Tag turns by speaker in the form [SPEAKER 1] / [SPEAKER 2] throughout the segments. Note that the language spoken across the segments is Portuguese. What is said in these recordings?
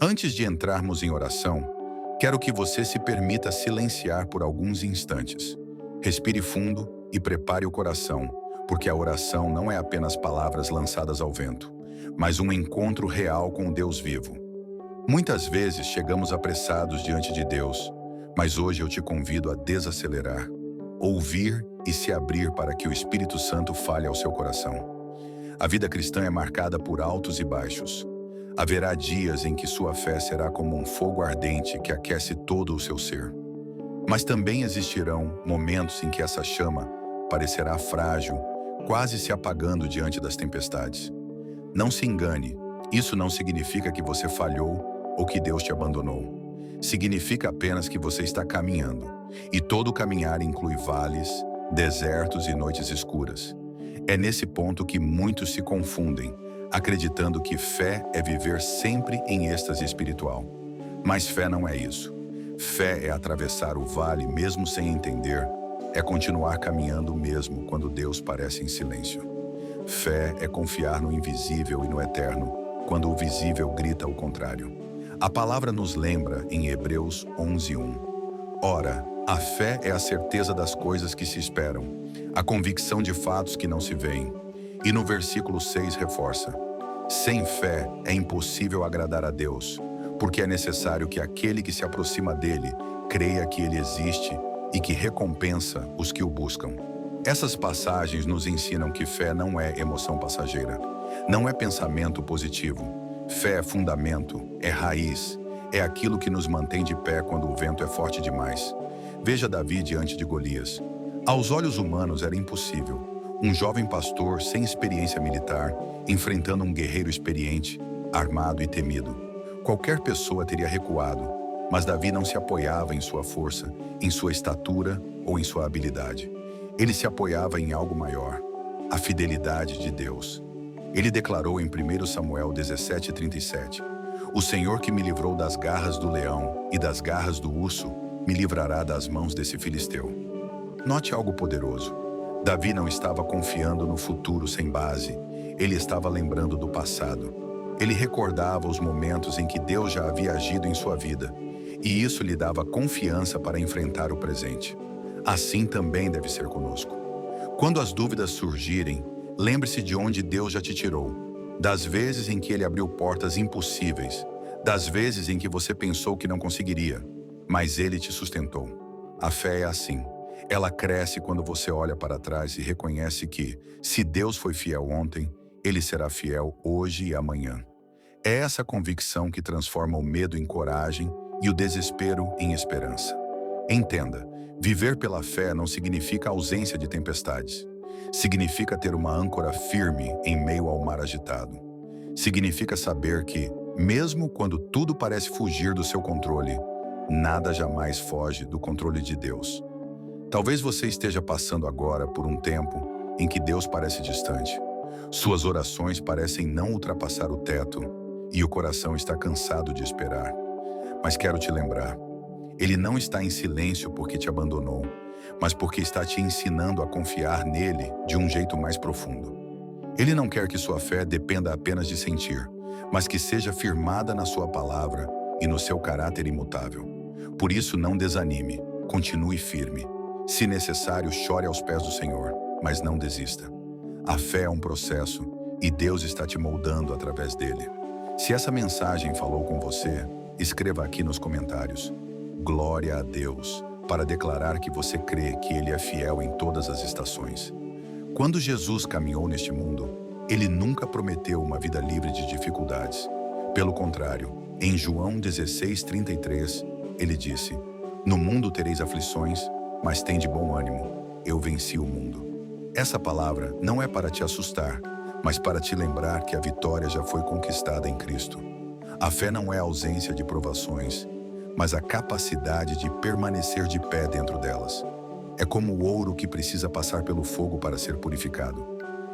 [SPEAKER 1] Antes de entrarmos em oração, quero que você se permita silenciar por alguns instantes. Respire fundo e prepare o coração, porque a oração não é apenas palavras lançadas ao vento, mas um encontro real com o Deus vivo. Muitas vezes chegamos apressados diante de Deus, mas hoje eu te convido a desacelerar, ouvir e se abrir para que o Espírito Santo fale ao seu coração. A vida cristã é marcada por altos e baixos. Haverá dias em que sua fé será como um fogo ardente que aquece todo o seu ser. Mas também existirão momentos em que essa chama parecerá frágil, quase se apagando diante das tempestades. Não se engane, isso não significa que você falhou ou que Deus te abandonou. Significa apenas que você está caminhando, e todo caminhar inclui vales, desertos e noites escuras. É nesse ponto que muitos se confundem, acreditando que fé é viver sempre em êxtase espiritual. Mas fé não é isso. Fé é atravessar o vale mesmo sem entender, é continuar caminhando mesmo quando Deus parece em silêncio. Fé é confiar no invisível e no eterno, quando o visível grita o contrário. A palavra nos lembra em Hebreus 11:1. Ora, a fé é a certeza das coisas que se esperam, a convicção de fatos que não se veem. E no versículo 6 reforça: sem fé é impossível agradar a Deus, porque é necessário que aquele que se aproxima dele creia que ele existe e que recompensa os que o buscam. Essas passagens nos ensinam que fé não é emoção passageira, não é pensamento positivo. Fé é fundamento, é raiz, é aquilo que nos mantém de pé quando o vento é forte demais. Veja Davi diante de Golias. Aos olhos humanos era impossível. Um jovem pastor sem experiência militar, enfrentando um guerreiro experiente, armado e temido. Qualquer pessoa teria recuado, mas Davi não se apoiava em sua força, em sua estatura ou em sua habilidade. Ele se apoiava em algo maior, a fidelidade de Deus. Ele declarou em 1 Samuel 17:37, o Senhor que me livrou das garras do leão e das garras do urso, me livrará das mãos desse filisteu. Note algo poderoso. Davi não estava confiando no futuro sem base, ele estava lembrando do passado. Ele recordava os momentos em que Deus já havia agido em sua vida, e isso lhe dava confiança para enfrentar o presente. Assim também deve ser conosco. Quando as dúvidas surgirem, lembre-se de onde Deus já te tirou, das vezes em que Ele abriu portas impossíveis, das vezes em que você pensou que não conseguiria, mas Ele te sustentou. A fé é assim. Ela cresce quando você olha para trás e reconhece que, se Deus foi fiel ontem, Ele será fiel hoje e amanhã. É essa convicção que transforma o medo em coragem e o desespero em esperança. Entenda, viver pela fé não significa ausência de tempestades. Significa ter uma âncora firme em meio ao mar agitado. Significa saber que, mesmo quando tudo parece fugir do seu controle, nada jamais foge do controle de Deus. Talvez você esteja passando agora por um tempo em que Deus parece distante. Suas orações parecem não ultrapassar o teto e o coração está cansado de esperar. Mas quero te lembrar, Ele não está em silêncio porque te abandonou, mas porque está te ensinando a confiar nele de um jeito mais profundo. Ele não quer que sua fé dependa apenas de sentir, mas que seja firmada na sua palavra e no seu caráter imutável. Por isso, não desanime, continue firme. Se necessário, chore aos pés do Senhor, mas não desista. A fé é um processo e Deus está te moldando através dele. Se essa mensagem falou com você, escreva aqui nos comentários: glória a Deus, para declarar que você crê que Ele é fiel em todas as estações. Quando Jesus caminhou neste mundo, Ele nunca prometeu uma vida livre de dificuldades. Pelo contrário, em João 16:33, Ele disse: no mundo tereis aflições, mas tende bom ânimo, eu venci o mundo. Essa palavra não é para te assustar, mas para te lembrar que a vitória já foi conquistada em Cristo. A fé não é a ausência de provações, mas a capacidade de permanecer de pé dentro delas. É como o ouro que precisa passar pelo fogo para ser purificado.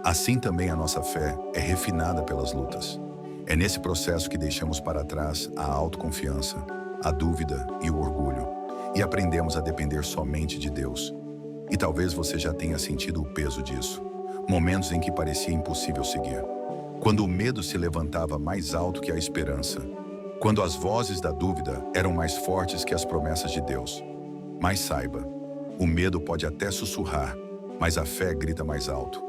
[SPEAKER 1] Assim também a nossa fé é refinada pelas lutas. É nesse processo que deixamos para trás a autoconfiança, a dúvida e o orgulho, e aprendemos a depender somente de Deus. E talvez você já tenha sentido o peso disso. Momentos em que parecia impossível seguir. Quando o medo se levantava mais alto que a esperança. quando as vozes da dúvida eram mais fortes que as promessas de Deus. Mas saiba, o medo pode até sussurrar, mas a fé grita mais alto.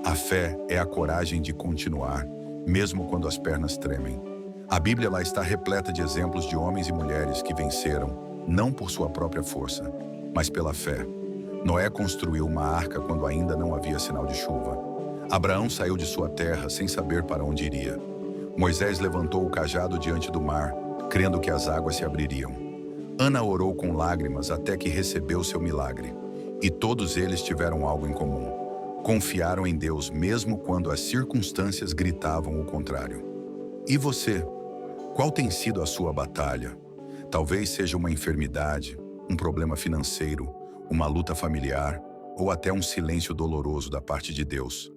[SPEAKER 1] A fé é a coragem de continuar, mesmo quando as pernas tremem. A Bíblia lá está repleta de exemplos de homens e mulheres que venceram, não por sua própria força, mas pela fé. Noé construiu uma arca quando ainda não havia sinal de chuva. Abraão saiu de sua terra sem saber para onde iria. Moisés levantou o cajado diante do mar, crendo que as águas se abririam. Ana orou com lágrimas até que recebeu seu milagre. E todos eles tiveram algo em comum. Confiaram em Deus mesmo quando as circunstâncias gritavam o contrário. E você? Qual tem sido a sua batalha? Talvez seja uma enfermidade, um problema financeiro, uma luta familiar ou até um silêncio doloroso da parte de Deus.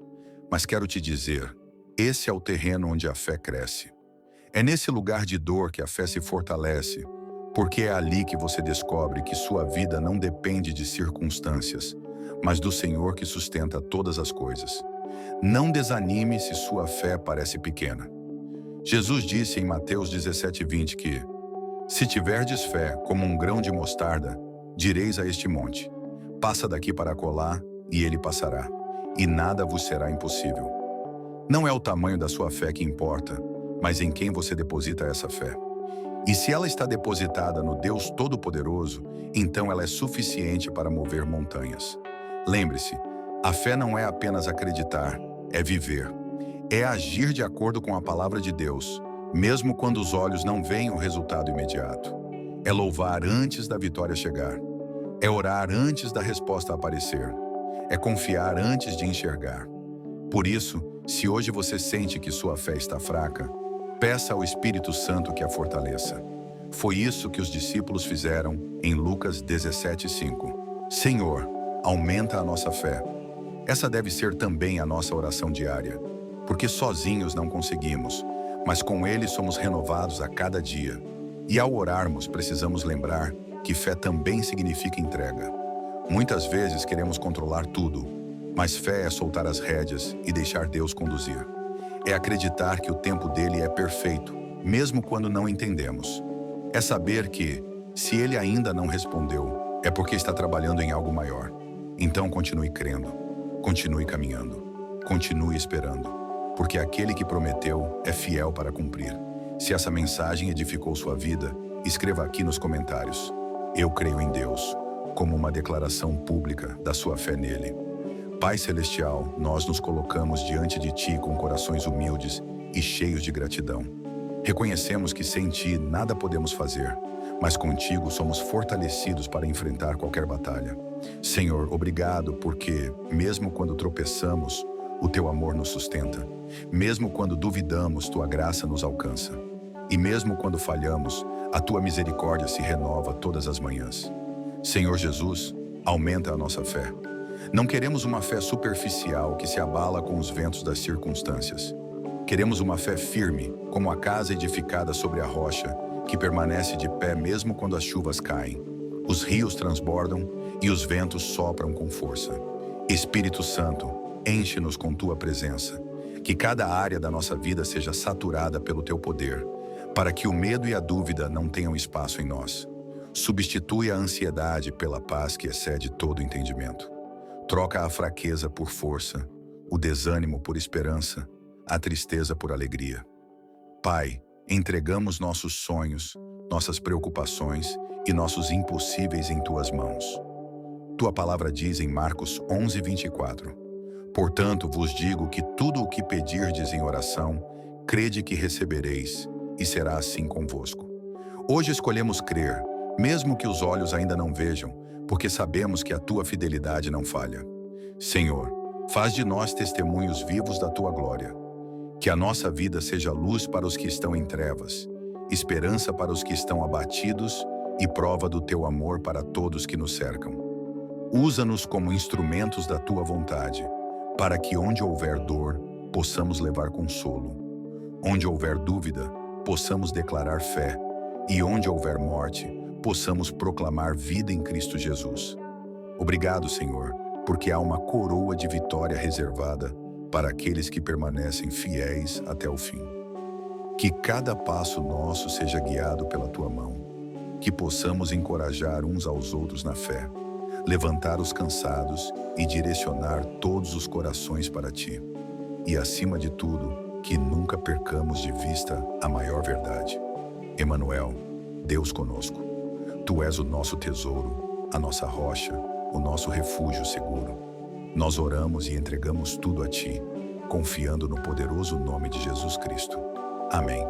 [SPEAKER 1] Mas quero te dizer, esse é o terreno onde a fé cresce. É nesse lugar de dor que a fé se fortalece, porque é ali que você descobre que sua vida não depende de circunstâncias, mas do Senhor que sustenta todas as coisas. Não desanime se sua fé parece pequena. Jesus disse em Mateus 17:20 que, se tiverdes fé como um grão de mostarda, direis a este monte, passa daqui para acolá, e ele passará, e nada vos será impossível. Não é o tamanho da sua fé que importa, mas em quem você deposita essa fé. E se ela está depositada no Deus Todo-Poderoso, então ela é suficiente para mover montanhas. Lembre-se, a fé não é apenas acreditar, é viver. É agir de acordo com a palavra de Deus, mesmo quando os olhos não veem o resultado imediato. É louvar antes da vitória chegar. É orar antes da resposta aparecer. É confiar antes de enxergar. Por isso, se hoje você sente que sua fé está fraca, peça ao Espírito Santo que a fortaleça. Foi isso que os discípulos fizeram em Lucas 17:5. Senhor, aumenta a nossa fé. Essa deve ser também a nossa oração diária, porque sozinhos não conseguimos, mas com Ele somos renovados a cada dia. E ao orarmos, precisamos lembrar que fé também significa entrega. Muitas vezes queremos controlar tudo, mas fé é soltar as rédeas e deixar Deus conduzir. É acreditar que o tempo dele é perfeito, mesmo quando não entendemos. É saber que, se ele ainda não respondeu, é porque está trabalhando em algo maior. Então continue crendo, continue caminhando, continue esperando, porque aquele que prometeu é fiel para cumprir. Se essa mensagem edificou sua vida, escreva aqui nos comentários. Eu creio em Deus, como uma declaração pública da sua fé nele. Pai Celestial, nós nos colocamos diante de Ti com corações humildes e cheios de gratidão. Reconhecemos que sem Ti nada podemos fazer, mas contigo somos fortalecidos para enfrentar qualquer batalha. Senhor, obrigado porque, mesmo quando tropeçamos, o Teu amor nos sustenta. Mesmo quando duvidamos, Tua graça nos alcança. E mesmo quando falhamos, a Tua misericórdia se renova todas as manhãs. Senhor Jesus, aumenta a nossa fé. Não queremos uma fé superficial que se abala com os ventos das circunstâncias. Queremos uma fé firme, como a casa edificada sobre a rocha, que permanece de pé mesmo quando as chuvas caem, os rios transbordam e os ventos sopram com força. Espírito Santo, enche-nos com Tua presença. Que cada área da nossa vida seja saturada pelo Teu poder, para que o medo e a dúvida não tenham espaço em nós. Substitui a ansiedade pela paz que excede todo entendimento. Troca a fraqueza por força, o desânimo por esperança, a tristeza por alegria. Pai, entregamos nossos sonhos, nossas preocupações e nossos impossíveis em Tuas mãos. Tua palavra diz em Marcos 11:24: Portanto vos digo que tudo o que pedirdes em oração, crede que recebereis, e será assim convosco. Hoje escolhemos crer, mesmo que os olhos ainda não vejam, porque sabemos que a Tua fidelidade não falha. Senhor, faz de nós testemunhos vivos da Tua glória. Que a nossa vida seja luz para os que estão em trevas, esperança para os que estão abatidos e prova do Teu amor para todos que nos cercam. Usa-nos como instrumentos da Tua vontade, para que onde houver dor, possamos levar consolo. Onde houver dúvida, possamos declarar fé, e onde houver morte, possamos proclamar vida em Cristo Jesus. Obrigado, Senhor, porque há uma coroa de vitória reservada para aqueles que permanecem fiéis até o fim. Que cada passo nosso seja guiado pela tua mão. Que possamos encorajar uns aos outros na fé, levantar os cansados e direcionar todos os corações para ti. E, acima de tudo, que nunca percamos de vista a maior verdade. Emanuel, Deus conosco. Tu és o nosso tesouro, a nossa rocha, o nosso refúgio seguro. Nós oramos e entregamos tudo a ti, confiando no poderoso nome de Jesus Cristo. Amém.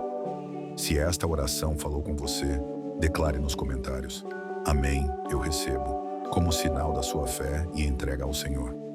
[SPEAKER 1] Se esta oração falou com você, declare nos comentários: Amém, eu recebo, como sinal da sua fé e entrega ao Senhor.